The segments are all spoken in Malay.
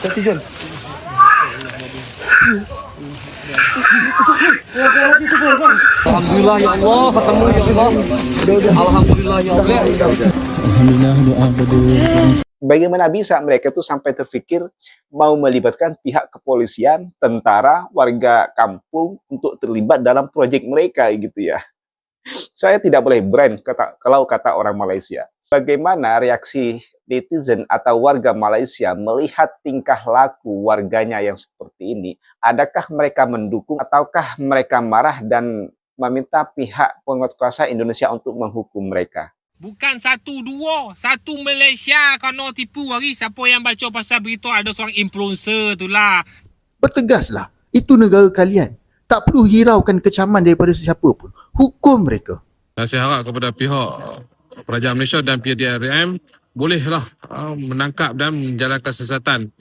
Netizen. Alhamdulillah ya Allah, ketemu ya Allah. Alhamdulillah ya Allah. Alhamdulillah, doa berdua. Bagaimana bisa mereka tuh sampai terpikir mau melibatkan pihak kepolisian, tentara, warga kampung untuk terlibat dalam proyek mereka gitu ya. Saya tidak boleh brand kalau kata orang Malaysia. Bagaimana reaksi netizen atau warga Malaysia melihat tingkah laku warganya yang seperti ini? Adakah mereka mendukung ataukah mereka marah dan meminta pihak penguasa Indonesia untuk menghukum mereka? Bukan satu dua, satu Malaysia kena tipu hari. Siapa yang baca pasal berita ada seorang influencer tu lah. Bertegaslah, itu negara kalian. Tak perlu hiraukan kecaman daripada sesiapa pun. Hukum mereka. Dan saya harap kepada pihak Kerajaan Malaysia dan pihak DRM bolehlah menangkap dan menjalankan siasatan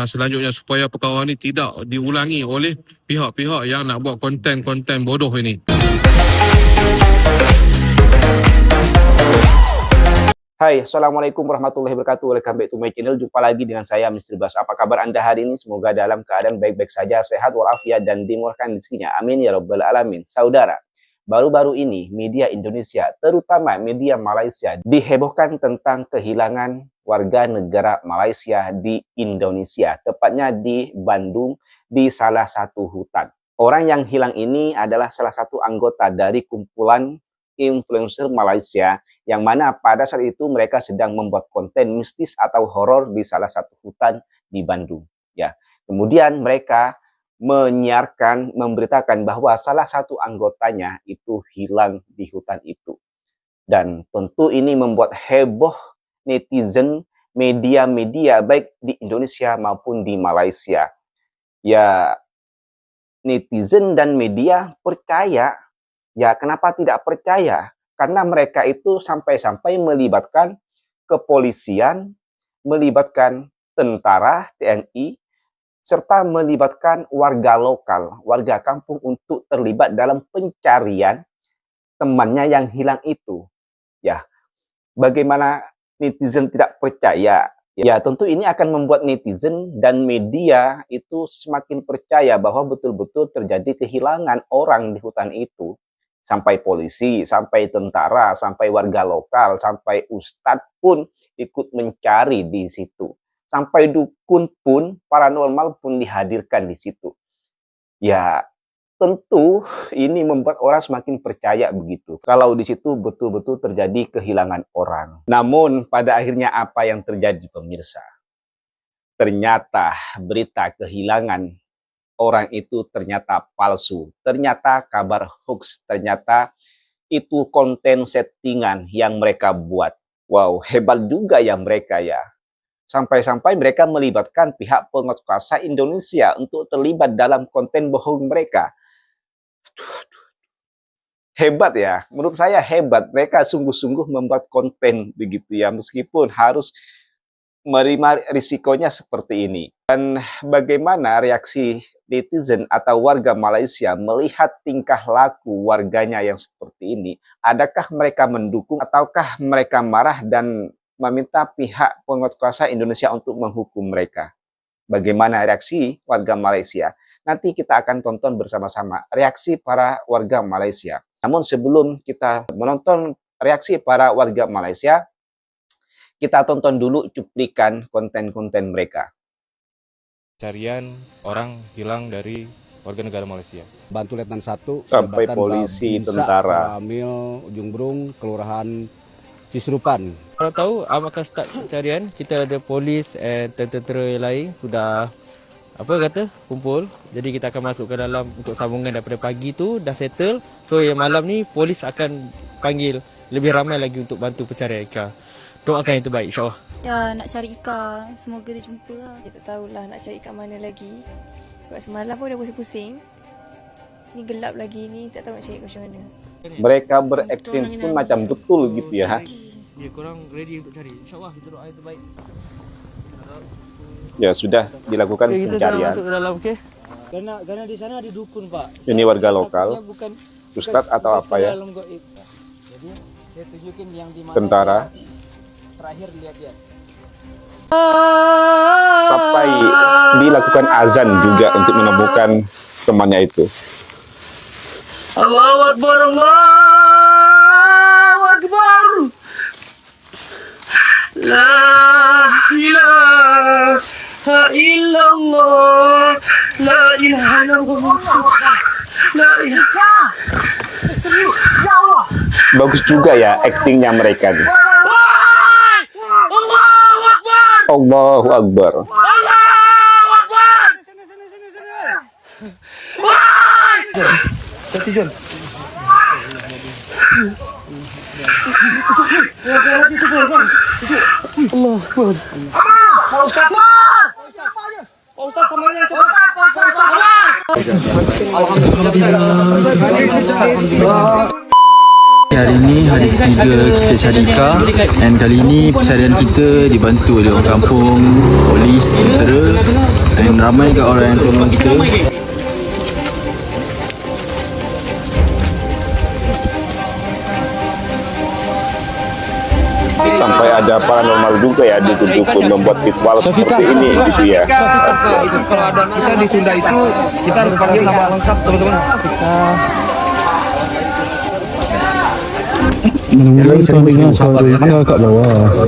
selanjutnya supaya perkara ini tidak diulangi oleh pihak-pihak yang nak buat konten-konten bodoh ini. Hai, Assalamualaikum warahmatullahi wabarakatuh. Welcome back to my channel. Jumpa lagi dengan saya, Mr. Bas. Apa kabar Anda hari ini? Semoga dalam keadaan baik-baik saja, sehat walafiat, dan dimurahkan rezekinya. Amin ya rabbal alamin. Saudara, baru-baru ini media Indonesia, terutama media Malaysia, dihebohkan tentang kehilangan warga negara Malaysia di Indonesia, tepatnya di Bandung, di salah satu hutan. Orang yang hilang ini adalah salah satu anggota dari kumpulan influencer Malaysia, yang mana pada saat itu mereka sedang membuat konten mistis atau horor di salah satu hutan di Bandung. Ya, kemudian mereka menyiarkan, memberitakan bahwa salah satu anggotanya itu hilang di hutan itu. Dan tentu ini membuat heboh netizen, media-media baik di Indonesia maupun di Malaysia. Ya, netizen dan media percaya. Ya, kenapa tidak percaya? Karena mereka itu sampai-sampai melibatkan kepolisian, melibatkan tentara, TNI, serta melibatkan warga lokal, warga kampung untuk terlibat dalam pencarian temannya yang hilang itu. Ya, bagaimana netizen tidak percaya? Ya, tentu ini akan membuat netizen dan media itu semakin percaya bahwa betul-betul terjadi kehilangan orang di hutan itu. Sampai polisi, sampai tentara, sampai warga lokal, sampai ustadz pun ikut mencari di situ. Sampai dukun pun, paranormal pun dihadirkan di situ. Ya, tentu ini membuat orang semakin percaya begitu. Kalau di situ betul-betul terjadi kehilangan orang. Namun pada akhirnya apa yang terjadi pemirsa? Ternyata berita kehilangan orang itu ternyata palsu, ternyata kabar hoax, ternyata itu konten settingan yang mereka buat. Wow, hebat juga ya mereka ya. Sampai-sampai mereka melibatkan pihak penguasa Indonesia untuk terlibat dalam konten bohong mereka. Hebat ya, menurut saya hebat. Mereka sungguh-sungguh membuat konten begitu ya, meskipun harus menerima risikonya seperti ini. Dan bagaimana reaksi netizen atau warga Malaysia melihat tingkah laku warganya yang seperti ini? Adakah mereka mendukung ataukah mereka marah dan meminta pihak penguasa Indonesia untuk menghukum mereka? Bagaimana reaksi warga Malaysia? Nanti kita akan tonton bersama-sama reaksi para warga Malaysia. Namun sebelum kita menonton reaksi para warga Malaysia, kita tonton dulu cuplikan konten-konten mereka. Carian orang hilang dari warga negara Malaysia. Bantu Letnan 1 sampai polisi, tentara. Amil, Ujung Berung, Kelurahan Cisrupan. Kalau tahu akan start pencarian, kita ada polis dan tentera lain sudah kumpul. Jadi kita akan masuk ke dalam untuk sambungan daripada pagi tu dah settle. So yang malam ni polis akan panggil lebih ramai lagi untuk bantu pencarian Ika. Doakan yang terbaik, insyaAllah. Ya, nak cari ikan. Semoga dia jumpa lah. Kita tak tahulah nak cari ikan mana lagi. Sebab semalam pun dah pusing-pusing. Ni gelap lagi ni, tak tahu nak cari ikan macam mana. Mereka berakting pun macam betul gitu ya. Ya, korang ready untuk cari. InsyaAllah kita doa yang terbaik. Ya, sudah dilakukan pencarian. Masuk ke dalam, okey? Karena di sana ada dukun, Pak. Ini warga lokal, ustadz atau apa ya? Jadi, saya tunjukin yang di mana tentara. Terakhir lihat ya. Sampai dilakukan azan juga untuk menemukan temannya itu. Allahu Akbar, Allahu Akbar. La ilaha illallah. La ilaha illallah. La ilaha. Bagus juga ya aktingnya mereka nih. Allahu Akbar. Allahu Akbar. Allahu Akbar. Hari ini hari ketiga kita cari ikan, dan kali ini pencarian kita dibantu oleh orang kampung, polis, tentera, dan ramai juga orang yang tolong kita. Sampai ada paranormal juga ya di dukun membuat ritual seperti ini gitu ya. Itu kalau ada kita di Sunda itu kita harus panggil nama lengkap teman-teman. Yang sering dengar suara ikan kat bawah.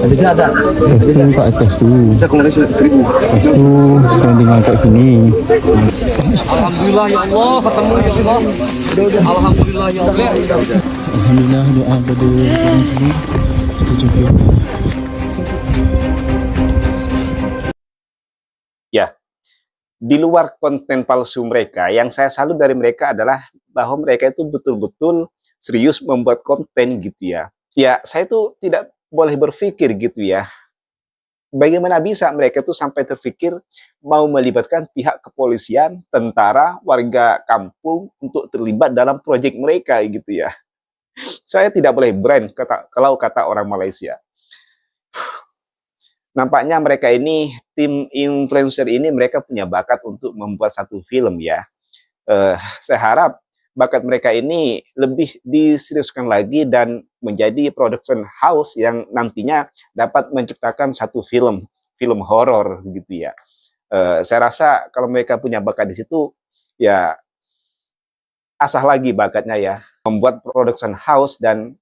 Ada. Lepas tu kat atas tu. Kita kemarin 1000. Lepas tu sering dengar kat sini. Alhamdulillah ya Allah, ketemu ya Allah. Alhamdulillah ya Allah. Alhamdulillah, doa pada orang sini. Kita jumpa. Ya, di luar konten palsu mereka, yang saya salut dari mereka adalah bahwa mereka itu betul-betul serius membuat konten gitu ya. Ya, saya tuh tidak boleh berpikir gitu ya. Bagaimana bisa mereka tuh sampai terpikir mau melibatkan pihak kepolisian, tentara, warga kampung untuk terlibat dalam proyek mereka gitu ya. Saya tidak boleh brand kalau kata orang Malaysia. Nampaknya mereka ini, tim influencer ini, mereka punya bakat untuk membuat satu film ya. Saya harap bakat mereka ini lebih diseriuskan lagi dan menjadi production house yang nantinya dapat menciptakan satu film horor gitu ya. Saya rasa kalau mereka punya bakat di situ, ya asah lagi bakatnya ya, membuat production house dan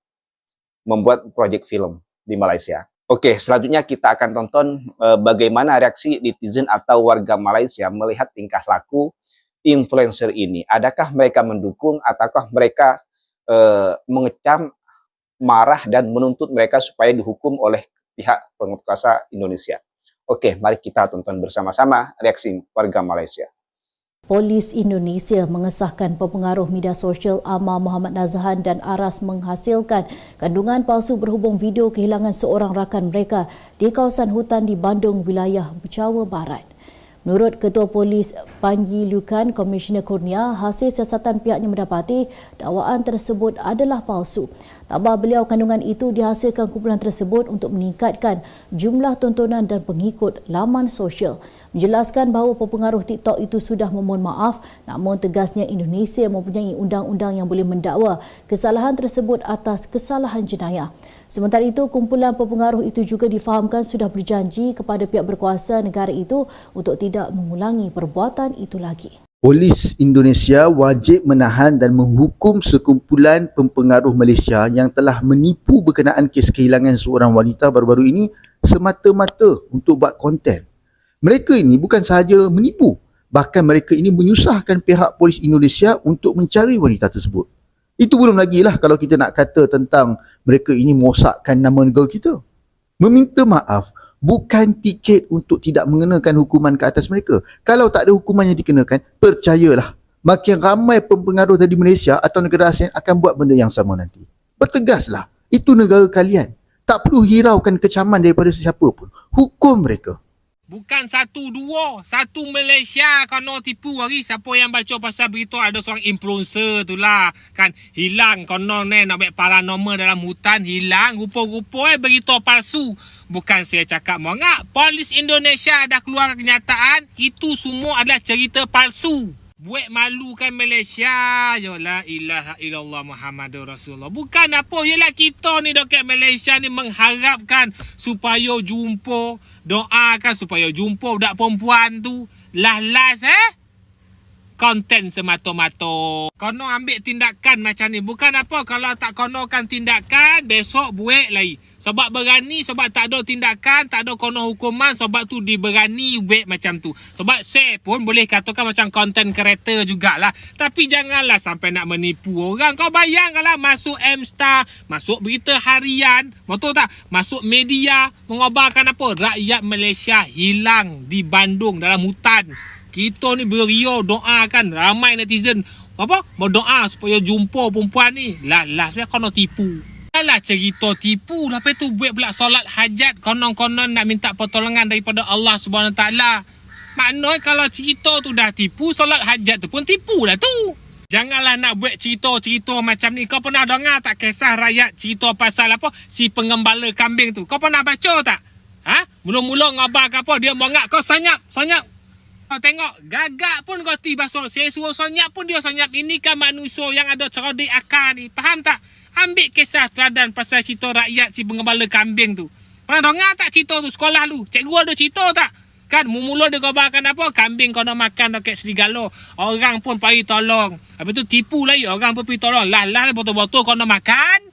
membuat project film di Malaysia. Oke, selanjutnya kita akan tonton bagaimana reaksi netizen atau warga Malaysia melihat tingkah laku influencer ini. Adakah mereka mendukung ataukah mereka mengecam, marah dan menuntut mereka supaya dihukum oleh pihak penguasa Indonesia. Oke, mari kita tonton bersama-sama reaksi warga Malaysia. Polis Indonesia mengesahkan pempengaruh media sosial Amar Muhammad Nazhan dan Aras menghasilkan kandungan palsu berhubung video kehilangan seorang rakan mereka di kawasan hutan di Bandung, wilayah Jawa Barat. Menurut Ketua Polis Panji Lukan, Komisioner Kurnia, hasil siasatan pihaknya mendapati dakwaan tersebut adalah palsu. Tambah beliau, kandungan itu dihasilkan kumpulan tersebut untuk meningkatkan jumlah tontonan dan pengikut laman sosial. Menjelaskan bahawa pempengaruh TikTok itu sudah memohon maaf, namun tegasnya Indonesia mempunyai undang-undang yang boleh mendakwa kesalahan tersebut atas kesalahan jenayah. Sementara itu, kumpulan pempengaruh itu juga difahamkan sudah berjanji kepada pihak berkuasa negara itu untuk tidak mengulangi perbuatan itu lagi. Polis Indonesia wajib menahan dan menghukum sekumpulan pempengaruh Malaysia yang telah menipu berkenaan kes kehilangan seorang wanita baru-baru ini semata-mata untuk buat konten. Mereka ini bukan sahaja menipu, bahkan mereka ini menyusahkan pihak polis Indonesia untuk mencari wanita tersebut. Itu belum lagi lah kalau kita nak kata tentang mereka ini merosakkan nama negara kita. Meminta maaf bukan tiket untuk tidak mengenakan hukuman ke atas mereka. Kalau tak ada hukuman yang dikenakan, percayalah, makin ramai pempengaruh dari Malaysia atau negara ASEAN akan buat benda yang sama nanti. Bertegaslah, itu negara kalian. Tak perlu hiraukan kecaman daripada sesiapa pun. Hukum mereka. Bukan satu dua, satu Malaysia kena tipu hari. Siapa yang baca pasal berita ada seorang influencer tu lah kan hilang konon nak buat paranormal dalam hutan, hilang rupa-rupa berita palsu. Bukan saya cakap mengak, polis Indonesia dah keluar kenyataan itu semua adalah cerita palsu. Buat malukan Malaysia. Ya la ilaha illallah Muhammadur Rasulullah. Bukan apa. Yelah kita ni dekat Malaysia ni mengharapkan supaya jumpa. Doakan supaya jumpa budak perempuan tu. Last konten semata-mata. Kono ambil tindakan macam ni. Bukan apa. Kalau tak konokan tindakan, besok buat lagi. Sebab berani, sebab tak ada tindakan, tak ada kono hukuman, sebab tu diberani buat macam tu. Sebab saya pun boleh katakan macam konten kereta jugalah. Tapi janganlah sampai nak menipu orang. Kau bayangkanlah masuk M-Star, masuk berita harian, betul tak? Masuk media, mengobarkan apa? Rakyat Malaysia hilang di Bandung dalam hutan. Kita ni beria doakan, ramai netizen apa? Berdoa supaya jumpa perempuan ni. Lah saya kena tipu. Alah cerita tipu. Lepas tu buat pula solat hajat. Konon-konon nak minta pertolongan daripada Allah SWT. Maknanya kalau cerita tu dah tipu, solat hajat tu pun tipu lah tu. Janganlah nak buat cerita-cerita macam ni. Kau pernah dengar tak kisah rakyat cerita pasal apa? Si pengembala kambing tu. Kau pernah baca tak? Mula-mula ngabar ke apa? Dia mengak kau sanyap. Kau tengok, gagak pun kau ti basah. Saya suruh sanyap pun dia sanyap. Ini kan manusia yang ada cerdik akal ni. Faham tak? Ambil kisah teladan pasal cerita rakyat si pengembala kambing tu. Pernah dengar tak cerita tu sekolah lu? Cikgu ada cerita tak? Kan mula-mula dia kabarkan apa? Kambing kau nak makan dekat serigala. Orang pun pergi tolong. Habis tu tipu lagi. Orang pun pergi tolong. Lah betul-betul kau nak makan.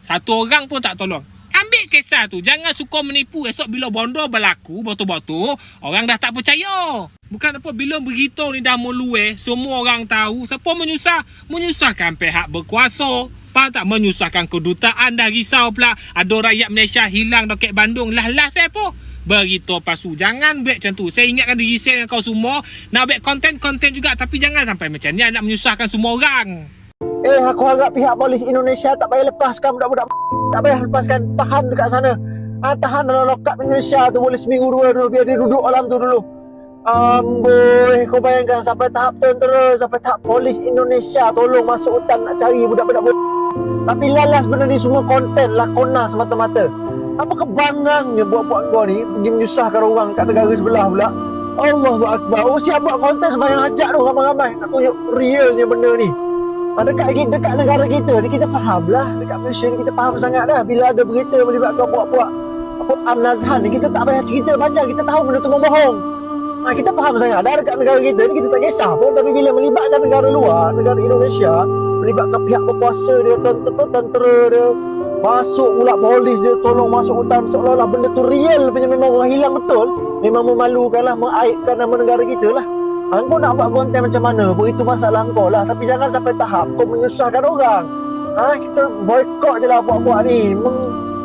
Satu orang pun tak tolong. Ambil kisah tu. Jangan suka menipu. Esok bila bondo berlaku betul-betul, orang dah tak percaya. Bukan apa, bila berita ni dah meluai, semua orang tahu. Siapa menyusah? Menyusahkan pihak berkuasa. Faham tak? Menyusahkan kedutaan. Dah risau pula ada rakyat Malaysia hilang dekat Bandung. Lah saya apa? Berita pasu. Jangan buat macam tu. Saya ingatkan diri saya dengan kau semua. Nak buat konten-konten juga. Tapi jangan sampai macam ni nak menyusahkan semua orang. Aku harap pihak polis Indonesia tak payah lepaskan budak-budak. Tak payah lepaskan. Tahan dekat sana. Tahan dalam lokap Indonesia tu. Boleh seminggu dua dulu. Biar dia duduk dalam tu dulu. Amboi, kau bayangkan sampai tahap tentera, sampai tahap polis Indonesia tolong masuk hutan nak cari budak-budak. Tapi lalas benda ni semua konten lakona semata-mata. Apa kebangangnya buat-buat kau ni pergi menyusahkan orang kat negara sebelah pula. Allahu Akbar. Siap buat konten sembahyang hajat tu ramai-ramai nak tunjuk realnya benda ni. Dekat negara kita ni kita faham lah. Dekat Malaysia ni kita faham sangat dah. Bila ada berita melibatkan buat-buat apa Am-Nazhan ni, kita tak payah cerita panjang. Kita tahu benda tu bohong. Kita faham sangat dah dekat negara kita ni kita tak kisah pun. Tapi bila melibatkan negara luar, negara Indonesia, melibatkan pihak berkuasa dia, tentera dia, masuk pula polis dia tolong masuk hutan, seolah-olah benda tu real punya, memang orang hilang betul. Memang memalukan lah, mengaibkan nama negara kita lah. Kau nak buat konten macam mana pun itu masalah kau lah. Tapi jangan sampai tahap kau menyusahkan orang. Kita boykot je lah buat-buat ni,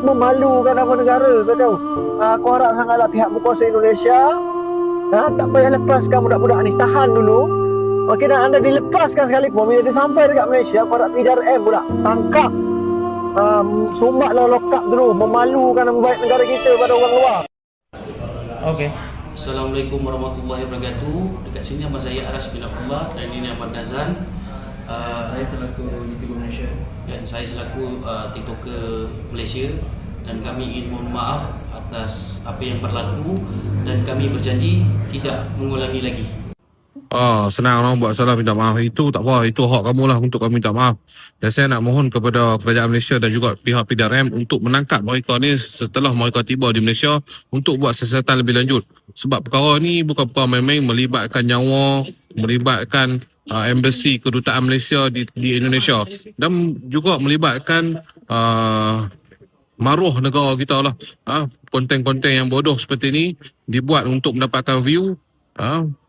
memalukan nama negara. Kau tahu, aku harap sangatlah pihak berkuasa Indonesia tak payah lepaskan budak-budak ni. Tahan dulu. Okey, dan anda dilepaskan sekalipun, bila dia sampai dekat Malaysia, aku harap PDRM pula tangkap, sumbatlah lokap dulu. Memalukan nama baik negara kita pada orang luar. Okey. Assalamualaikum warahmatullahi wabarakatuh. Dekat sini nama saya Aras bin Abdullah dan ini Ahmad Nazhan. Saya selaku YouTuber Malaysia dan saya selaku TikToker Malaysia, dan kami ingin mohon maaf atas apa yang berlaku dan kami berjanji tidak mengulangi lagi. Senang orang buat salah minta maaf. Itu tak apa, itu hak kamu lah untuk kami minta maaf. Dan saya nak mohon kepada kerajaan Malaysia dan juga pihak PDRM untuk menangkap mereka ni setelah mereka tiba di Malaysia untuk buat siasatan lebih lanjut. Sebab perkara ni bukan perkara main-main, melibatkan nyawa, melibatkan embassy kedutaan Malaysia di Indonesia, dan juga melibatkan maruah negara kita lah. Konten-konten yang bodoh seperti ni dibuat untuk mendapatkan view,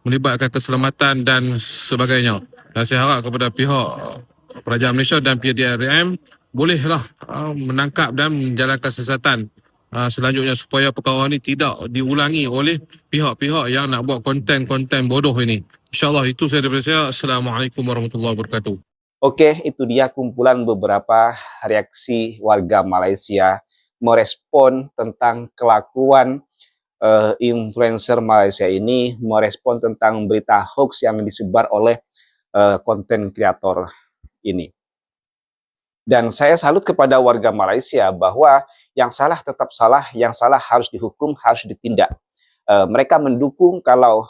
melibatkan keselamatan dan sebagainya. Dan saya harap kepada pihak kerajaan Malaysia dan PDRM bolehlah menangkap dan menjalankan siasatan selanjutnya supaya perkara ni tidak diulangi oleh pihak-pihak yang nak buat konten-konten bodoh ini. InsyaAllah itu saya daripada saya. Assalamualaikum warahmatullahi wabarakatuh. Oke, itu dia kumpulan beberapa reaksi warga Malaysia merespon tentang kelakuan influencer Malaysia ini, merespon tentang berita hoax yang disebar oleh konten kreator ini. Dan saya salut kepada warga Malaysia bahwa yang salah tetap salah, yang salah harus dihukum, harus ditindak. Mereka mendukung kalau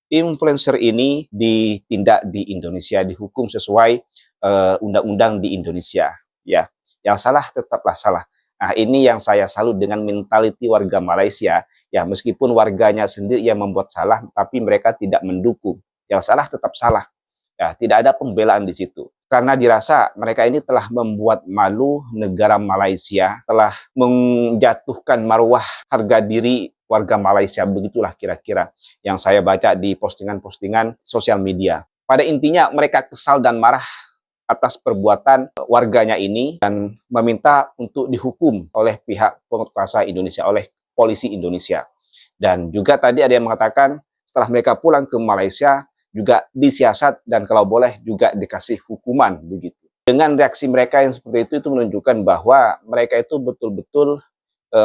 influencer ini ditindak di Indonesia, dihukum sesuai undang-undang di Indonesia. Ya, yang salah tetaplah salah. Nah, ini yang saya salut dengan mentaliti warga Malaysia. Ya, meskipun warganya sendiri yang membuat salah, tapi mereka tidak mendukung. Yang salah tetap salah. Ya, tidak ada pembelaan di situ. Karena dirasa mereka ini telah membuat malu negara Malaysia, telah menjatuhkan marwah harga diri warga Malaysia. Begitulah kira-kira yang saya baca di postingan-postingan sosial media. Pada intinya mereka kesal dan marah atas perbuatan warganya ini dan meminta untuk dihukum oleh pihak penguasa Indonesia, oleh polisi Indonesia. Dan juga tadi ada yang mengatakan setelah mereka pulang ke Malaysia juga disiasat dan kalau boleh juga dikasih hukuman begitu. Dengan reaksi mereka yang seperti itu menunjukkan bahwa mereka itu betul-betul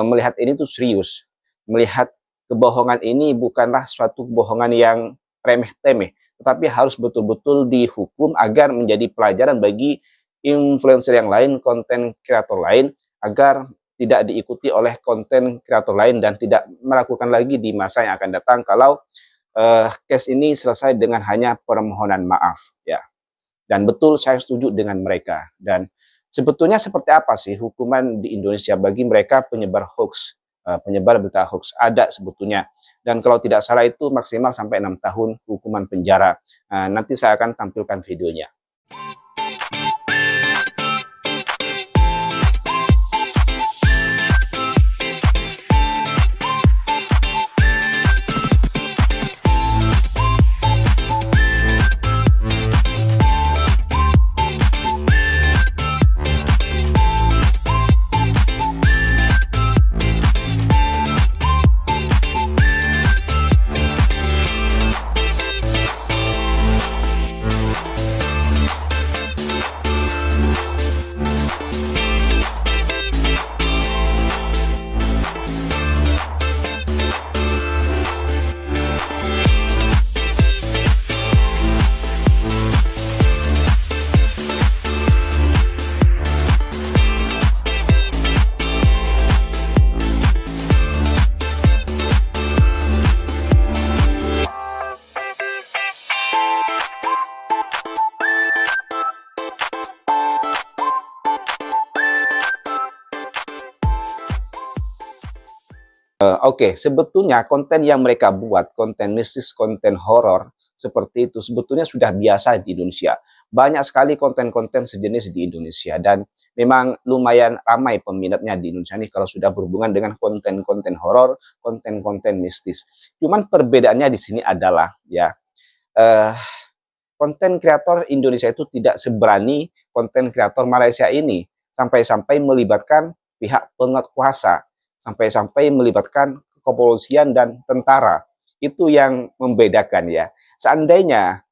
melihat ini tuh serius. Melihat kebohongan ini bukanlah suatu kebohongan yang remeh-temeh, tetapi harus betul-betul dihukum agar menjadi pelajaran bagi influencer yang lain, konten kreator lain, agar tidak diikuti oleh konten kreator lain dan tidak melakukan lagi di masa yang akan datang kalau case ini selesai dengan hanya permohonan maaf. Ya. Dan betul saya setuju dengan mereka. Dan sebetulnya seperti apa sih hukuman di Indonesia bagi mereka penyebar hoax, penyebar berita hoax? Ada sebetulnya. Dan kalau tidak salah itu maksimal sampai 6 tahun hukuman penjara. Nanti saya akan tampilkan videonya. Oke, sebetulnya konten yang mereka buat, konten mistis, konten horor, seperti itu sebetulnya sudah biasa di Indonesia. Banyak sekali konten-konten sejenis di Indonesia dan memang lumayan ramai peminatnya di Indonesia nih kalau sudah berhubungan dengan konten-konten horor, konten-konten mistis. Cuman perbedaannya di sini adalah ya konten kreator Indonesia itu tidak seberani konten kreator Malaysia ini sampai-sampai melibatkan pihak penguasa, sampai-sampai melibatkan kepolisian dan tentara. Itu yang membedakan ya. Seandainya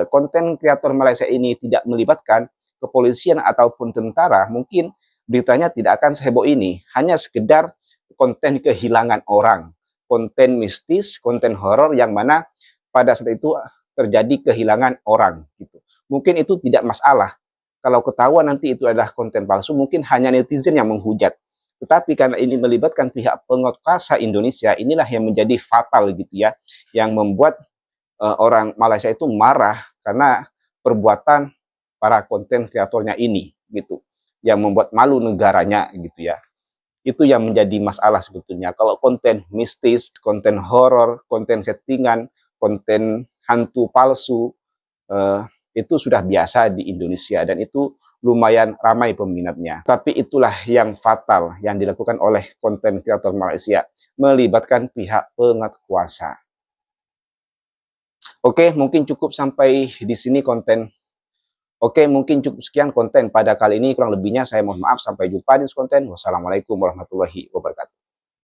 konten kreator Malaysia ini tidak melibatkan kepolisian ataupun tentara, mungkin beritanya tidak akan seheboh ini. Hanya sekedar konten kehilangan orang, konten mistis, konten horor yang mana pada saat itu terjadi kehilangan orang gitu. Mungkin itu tidak masalah. Kalau ketahuan nanti itu adalah konten palsu, mungkin hanya netizen yang menghujat. Tetapi karena ini melibatkan pihak penguasa Indonesia, inilah yang menjadi fatal gitu ya, yang membuat orang Malaysia itu marah karena perbuatan para konten kreatornya ini gitu, yang membuat malu negaranya gitu ya. Itu yang menjadi masalah sebetulnya. Kalau konten mistis, konten horor, konten settingan, konten hantu palsu, itu sudah biasa di Indonesia dan itu lumayan ramai peminatnya. Tapi itulah yang fatal yang dilakukan oleh konten kreator Malaysia, melibatkan pihak penguasa. Oke, mungkin cukup sampai di sini konten. Oke, mungkin cukup sekian konten pada kali ini. Kurang lebihnya saya mohon maaf. Sampai jumpa di konten. Wassalamualaikum warahmatullahi wabarakatuh.